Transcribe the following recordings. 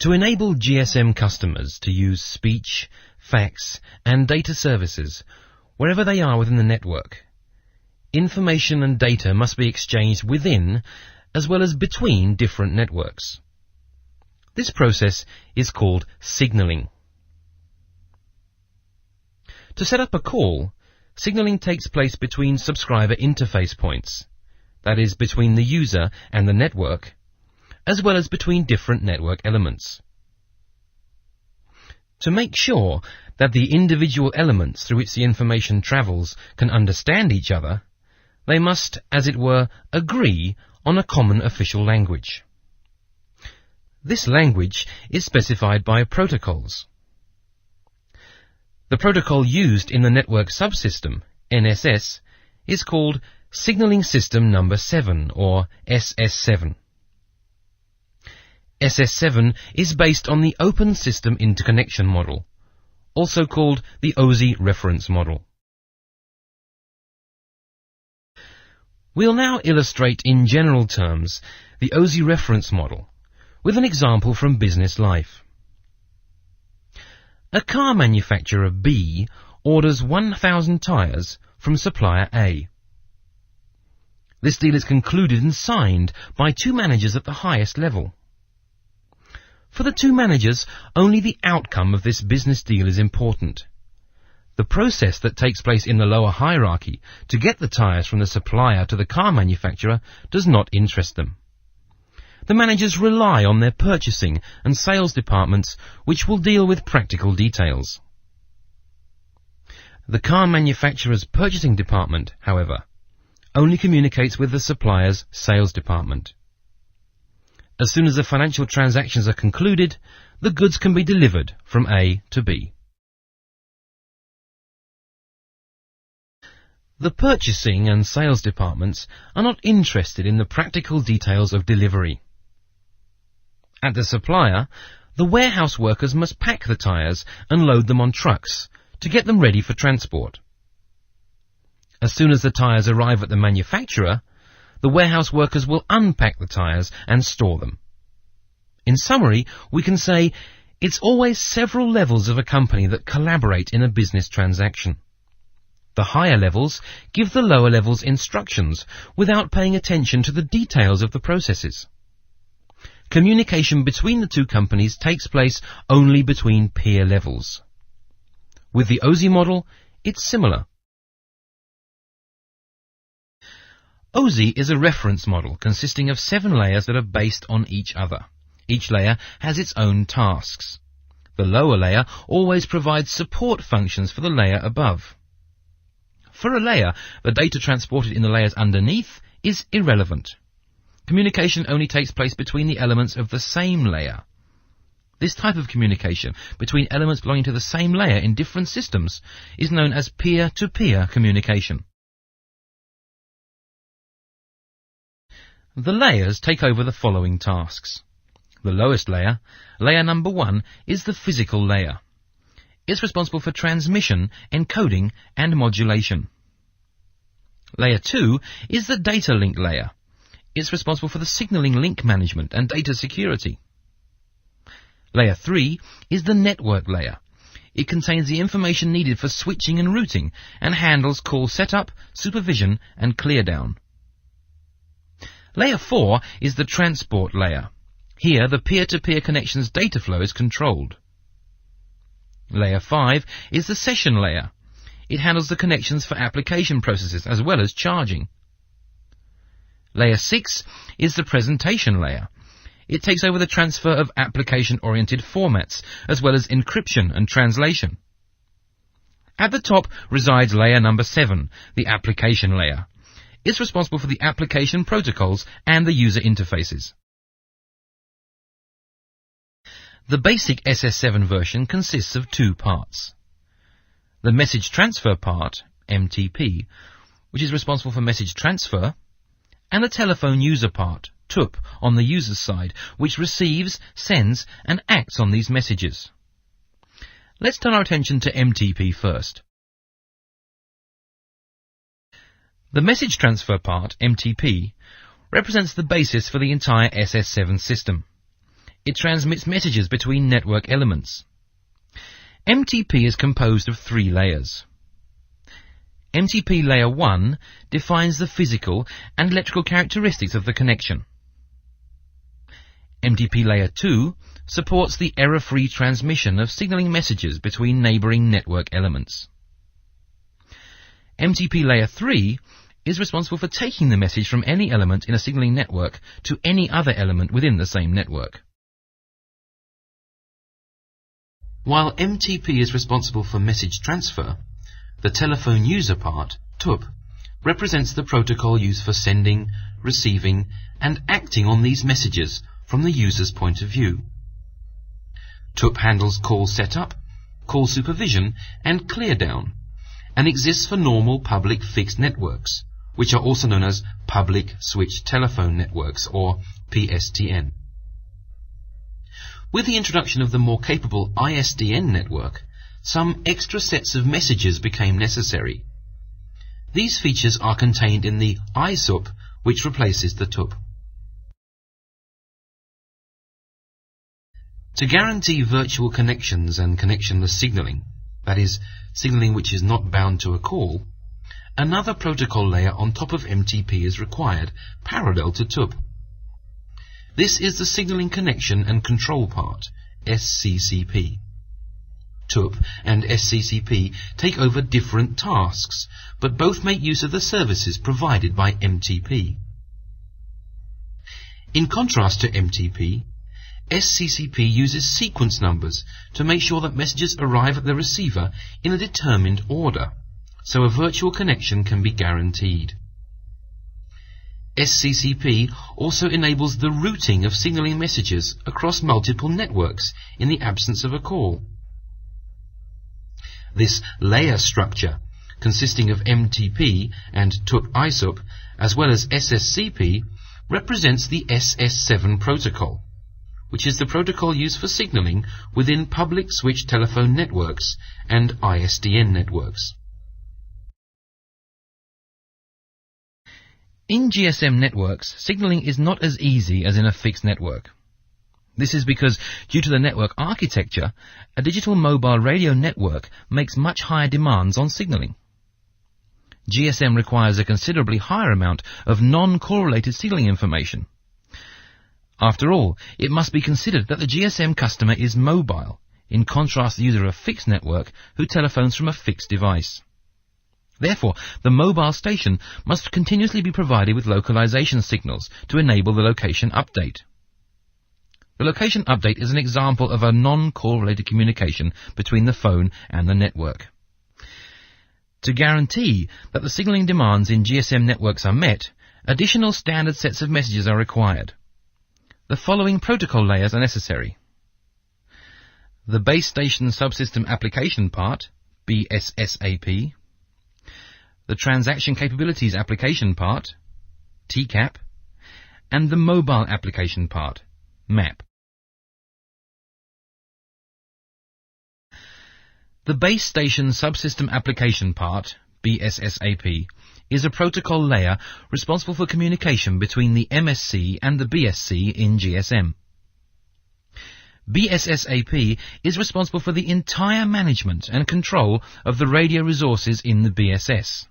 To enable GSM customers to use speech, fax and data services wherever they are within the network, information and data must be exchanged within as well as between different networks. This process is called signaling. To set up a call, signaling takes place between subscriber interface points, that is, between the user and the network, as well as between different network elements. To make sure that the individual elements through which the information travels can understand each other, they must, as it were, agree on a common official language. This language is specified by protocols. The protocol used in the network subsystem, NSS, is called Signaling System Number 7, or SS7. SS7 is based on the Open System Interconnection Model, also called the OSI Reference Model. We'll now illustrate in general terms the OSI Reference Model with an example from business life. A car manufacturer B orders 1,000 tyres from supplier A. This deal is concluded and signed by two managers at the highest level. For the two managers, only the outcome of this business deal is important. The process that takes place in the lower hierarchy to get the tyres from the supplier to the car manufacturer does not interest them. The managers rely on their purchasing and sales departments, which will deal with practical details. The car manufacturer's purchasing department, however, only communicates with the supplier's sales department. As soon as the financial transactions are concluded, the goods can be delivered from A to B. The purchasing and sales departments are not interested in the practical details of delivery. At the supplier, the warehouse workers must pack the tyres and load them on trucks to get them ready for transport. As soon as the tyres arrive at the manufacturer, the warehouse workers will unpack the tyres and store them. In summary, we can say it's always several levels of a company that collaborate in a business transaction. The higher levels give the lower levels instructions without paying attention to the details of the processes. Communication between the two companies takes place only between peer levels. With the OSI model, it's similar. OSI is a reference model consisting of 7 layers that are based on each other. Each layer has its own tasks. The lower layer always provides support functions for the layer above. For a layer, the data transported in the layers underneath is irrelevant. Communication only takes place between the elements of the same layer. This type of communication between elements belonging to the same layer in different systems is known as peer-to-peer communication. The layers take over the following tasks. The lowest layer, layer number 1, is the physical layer. It's responsible for transmission, encoding, and modulation. Layer 2 is the data link layer. It's responsible for the signaling link management and data security. Layer 3 is the network layer. It contains the information needed for switching and routing and handles call setup, supervision, and clear down. Layer 4 is the transport layer. Here, the peer-to-peer connection's data flow is controlled. Layer 5 is the session layer. It handles the connections for application processes as well as charging. Layer 6 is the presentation layer. It takes over the transfer of application-oriented formats as well as encryption and translation. At the top resides layer number 7, the application layer. It's responsible for the application protocols and the user interfaces. The basic SS7 version consists of 2 parts. The message transfer part, MTP, which is responsible for message transfer, and the telephone user part, TUP, on the user's side, which receives, sends, and acts on these messages. Let's turn our attention to MTP first. The message transfer part, MTP, represents the basis for the entire SS7 system. It transmits messages between network elements. MTP is composed of 3 layers. MTP Layer 1 defines the physical and electrical characteristics of the connection. MTP Layer 2 supports the error-free transmission of signaling messages between neighbouring network elements. MTP Layer 3 is responsible for taking the message from any element in a signaling network to any other element within the same network. While MTP is responsible for message transfer, the telephone user part, TUP, represents the protocol used for sending, receiving, and acting on these messages from the user's point of view. TUP handles call setup, call supervision, and cleardown, and exists for normal public fixed networks, which are also known as public switched telephone networks, or PSTN. With the introduction of the more capable ISDN network, some extra sets of messages became necessary. These features are contained in the ISUP, which replaces the TUP. To guarantee virtual connections and connectionless signaling, that is, signaling which is not bound to a call, another protocol layer on top of MTP is required, parallel to TUP. This is the signaling connection and control part, SCCP. TUP and SCCP take over different tasks, but both make use of the services provided by MTP. In contrast to MTP, SCCP uses sequence numbers to make sure that messages arrive at the receiver in a determined order, so a virtual connection can be guaranteed. SCCP also enables the routing of signaling messages across multiple networks in the absence of a call. This layer structure, consisting of MTP and TUP ISUP, as well as SSCP, represents the SS7 protocol, which is the protocol used for signaling within public switched telephone networks and ISDN networks. In GSM networks, signaling is not as easy as in a fixed network. This is because, due to the network architecture, a digital mobile radio network makes much higher demands on signaling. GSM requires a considerably higher amount of non-correlated signaling information. After all, it must be considered that the GSM customer is mobile, in contrast to the user of a fixed network who telephones from a fixed device. Therefore, the mobile station must continuously be provided with localization signals to enable the location update. The location update is an example of a non-correlated communication between the phone and the network. To guarantee that the signaling demands in GSM networks are met, additional standard sets of messages are required. The following protocol layers are necessary: the base station subsystem application part, BSSAP, the transaction capabilities application part, TCAP, and the mobile application part, MAP. The base station subsystem application part, BSSAP, is a protocol layer responsible for communication between the MSC and the BSC in GSM. BSSAP is responsible for the entire management and control of the radio resources in the BSS.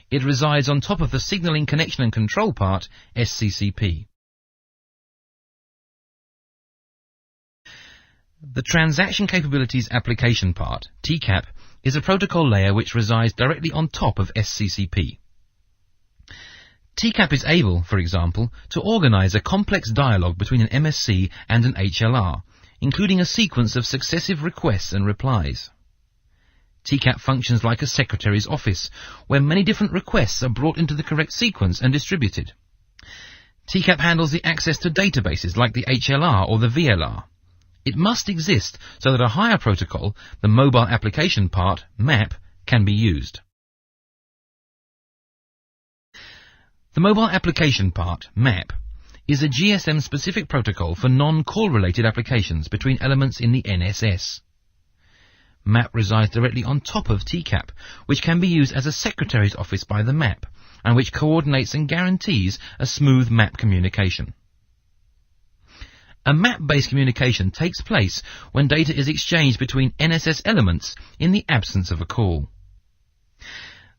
It resides on top of the signaling connection and control part, SCCP. The Transaction Capabilities Application part, TCAP, is a protocol layer which resides directly on top of SCCP. TCAP is able, for example, to organize a complex dialogue between an MSC and an HLR, including a sequence of successive requests and replies. TCAP functions like a secretary's office, where many different requests are brought into the correct sequence and distributed. TCAP handles the access to databases like the HLR or the VLR. It must exist so that a higher protocol, the mobile application part, MAP, can be used. The mobile application part, MAP, is a GSM-specific protocol for non-call-related applications between elements in the NSS. MAP resides directly on top of TCAP, which can be used as a secretary's office by the MAP, and which coordinates and guarantees a smooth MAP communication. A A map-based communication takes place when data is exchanged between NSS elements in the absence of a call.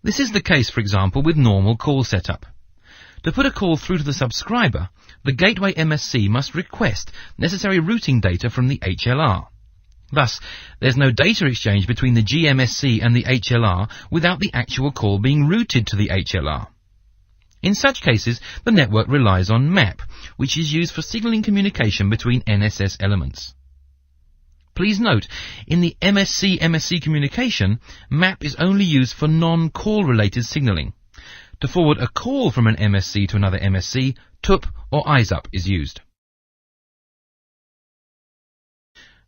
This is the case, for example, with normal call setup. To put a call through to the subscriber, the gateway MSC must request necessary routing data from the HLR. Thus, there's no data exchange between the GMSC and the HLR without the actual call being routed to the HLR. In such cases, the network relies on MAP, which is used for signaling communication between NSS elements. Please note, in the MSC-MSC communication, MAP is only used for non-call related signaling. To forward a call from an MSC to another MSC, TUP or ISUP is used.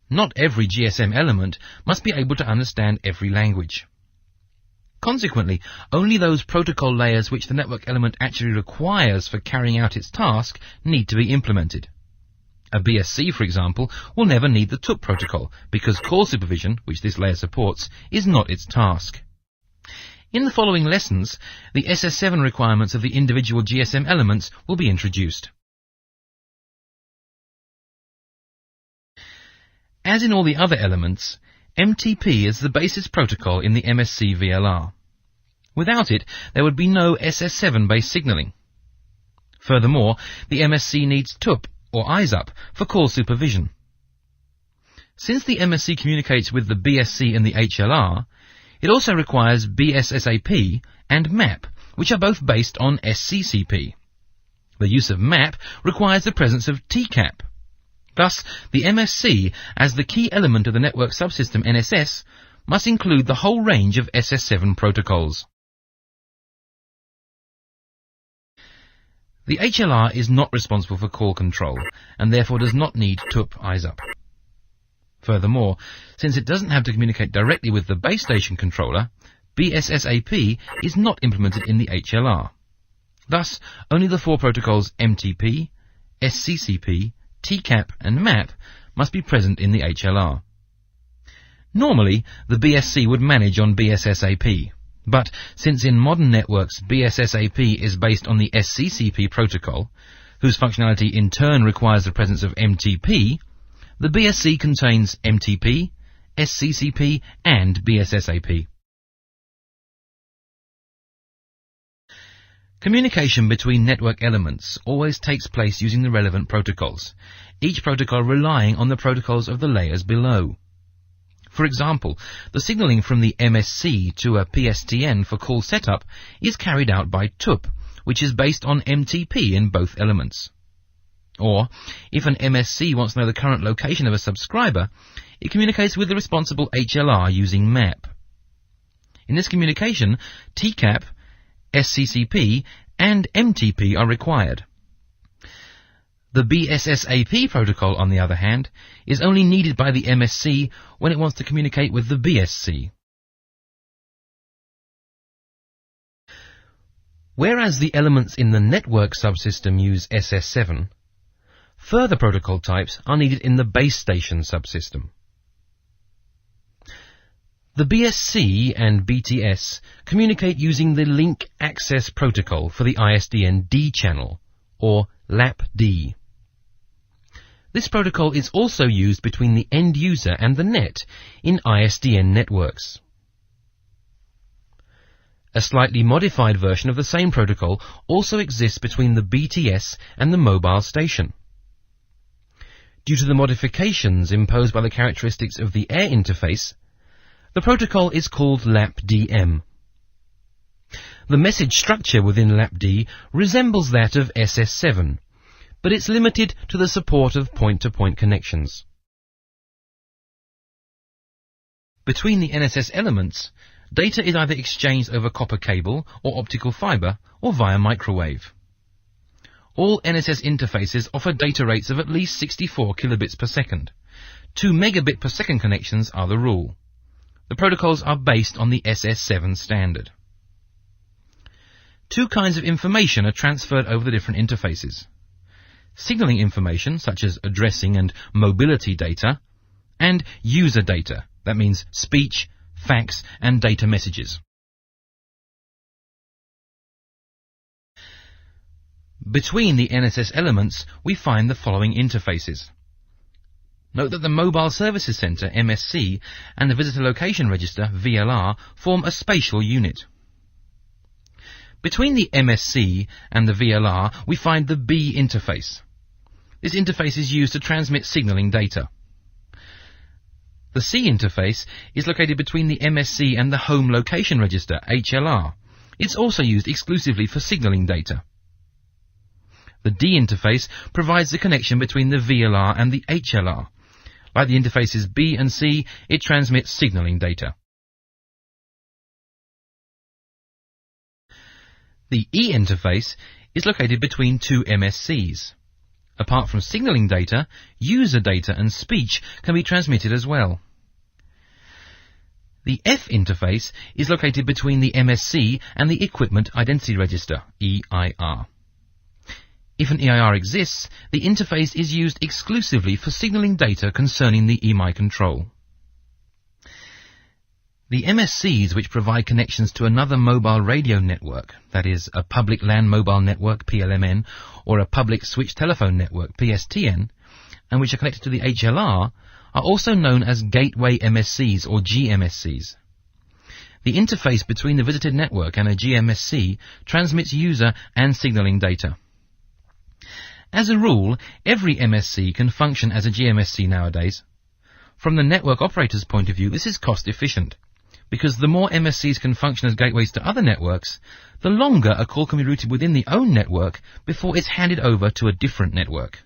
Not every GSM element must be able to understand every language. Consequently, only those protocol layers which the network element actually requires for carrying out its task need to be implemented. A BSC, for example, will never need the TUP protocol because call supervision, which this layer supports, is not its task. In the following lessons, the SS7 requirements of the individual GSM elements will be introduced. As in all the other elements, MTP is the basis protocol in the MSC VLR. Without it, there would be no SS7-based signaling. Furthermore, the MSC needs TUP or ISUP for call supervision. Since the MSC communicates with the BSC and the HLR, it also requires BSSAP and MAP, which are both based on SCCP. The use of MAP requires the presence of TCAP. Thus, the MSC, as the key element of the network subsystem NSS, must include the whole range of SS7 protocols. The HLR is not responsible for call control, and therefore does not need TUP-ISUP. Furthermore, since it doesn't have to communicate directly with the base station controller, BSSAP is not implemented in the HLR. Thus, only the four protocols MTP, SCCP, TCAP and MAP must be present in the HLR. Normally, the BSC would manage on BSSAP, but since in modern networks BSSAP is based on the SCCP protocol, whose functionality in turn requires the presence of MTP, the BSC contains MTP, SCCP and BSSAP. Communication between network elements always takes place using the relevant protocols, each protocol relying on the protocols of the layers below. For example, the signaling from the MSC to a PSTN for call setup is carried out by TUP, which is based on MTP in both elements. Or, if an MSC wants to know the current location of a subscriber, it communicates with the responsible HLR using MAP. In this communication, TCAP, SCCP and MTP are required. The BSSAP protocol, on the other hand, is only needed by the MSC when it wants to communicate with the BSC. Whereas the elements in the network subsystem use SS7, further protocol types are needed in the base station subsystem. The BSC and BTS communicate using the Link Access Protocol for the ISDN D channel, or LAP-D. This protocol is also used between the end user and the net in ISDN networks. A slightly modified version of the same protocol also exists between the BTS and the mobile station. Due to the modifications imposed by the characteristics of the air interface, the protocol is called LAP-DM. The message structure within LAP-D resembles that of SS7, but it's limited to the support of point-to-point connections. Between the NSS elements, data is either exchanged over copper cable or optical fibre or via microwave. All NSS interfaces offer data rates of at least 64 kilobits per second. 2 megabit per second connections are the rule. The protocols are based on the SS7 standard. Two kinds of information are transferred over the different interfaces. Signaling information, such as addressing and mobility data, and user data, that means speech, fax, and data messages. Between the NSS elements, we find the following interfaces: Note that the Mobile Services Centre, MSC, and the Visitor Location Register, VLR, form a spatial unit. Between the MSC and the VLR, we find the B interface. This interface is used to transmit signalling data. The C interface is located between the MSC and the Home Location Register, HLR. It's also used exclusively for signalling data. The D interface provides the connection between the VLR and the HLR. Like the interfaces B and C, it transmits signalling data. The E interface is located between two MSCs. Apart from signalling data, user data and speech can be transmitted as well. The F interface is located between the MSC and the Equipment Identity Register, EIR. If an EIR exists, the interface is used exclusively for signalling data concerning the EMI control. The MSCs which provide connections to another mobile radio network, that is, a public LAN mobile network, PLMN, or a public switch telephone network, PSTN, and which are connected to the HLR, are also known as Gateway MSCs or GMSCs. The interface between the visited network and a GMSC transmits user and signalling data. As a rule, every MSC can function as a GMSC nowadays. From the network operator's point of view, this is cost efficient, because the more MSCs can function as gateways to other networks, the longer a call can be routed within the own network before it's handed over to a different network.